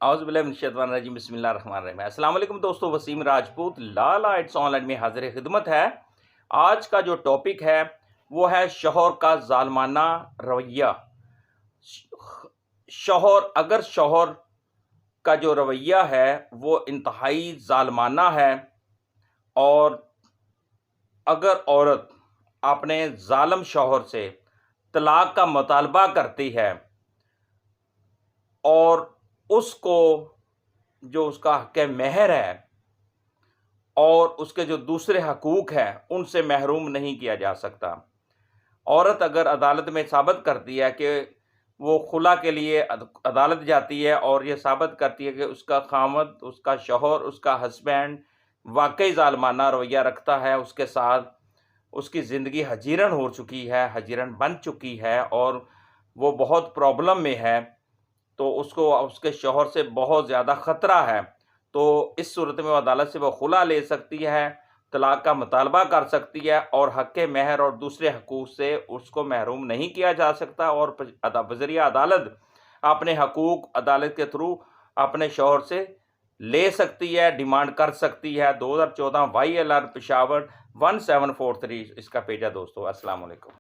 اعوذ باللہ من الشیطان الرجیم، بسم اللہ الرحمن الرحیم۔ السلام علیکم دوستو، وسیم راجپوت لالا ایٹس آن لائن میں حاضر خدمت ہے۔ آج کا جو ٹاپک ہے وہ ہے شوہر کا ظالمانہ رویہ۔ شوہر کا جو رویہ ہے وہ انتہائی ظالمانہ ہے، اور اگر عورت اپنے ظالم شوہر سے طلاق کا مطالبہ کرتی ہے اور اس کو جو اس کا حق مہر ہے اور اس کے جو دوسرے حقوق ہیں ان سے محروم نہیں کیا جا سکتا۔ عورت اگر عدالت میں ثابت کرتی ہے کہ وہ خلا کے لیے عدالت جاتی ہے اور یہ ثابت کرتی ہے کہ اس کا خامد، اس کا شوہر، اس کا ہسبینڈ واقعی ظالمانہ رویہ رکھتا ہے، اس کے ساتھ اس کی زندگی حجیرن ہو چکی ہے، حجیرن بن چکی ہے اور وہ بہت پرابلم میں ہے، تو اس کو اس کے شوہر سے بہت زیادہ خطرہ ہے، تو اس صورت میں وہ عدالت سے وہ خلا لے سکتی ہے، طلاق کا مطالبہ کر سکتی ہے، اور حق مہر اور دوسرے حقوق سے اس کو محروم نہیں کیا جا سکتا، اور بذریعہ عدالت اپنے حقوق عدالت کے تھرو اپنے شوہر سے لے سکتی ہے، ڈیمانڈ کر سکتی ہے۔ 2014 YLR پشاور 1743 اس کا پیج ہے دوستو۔ السلام علیکم۔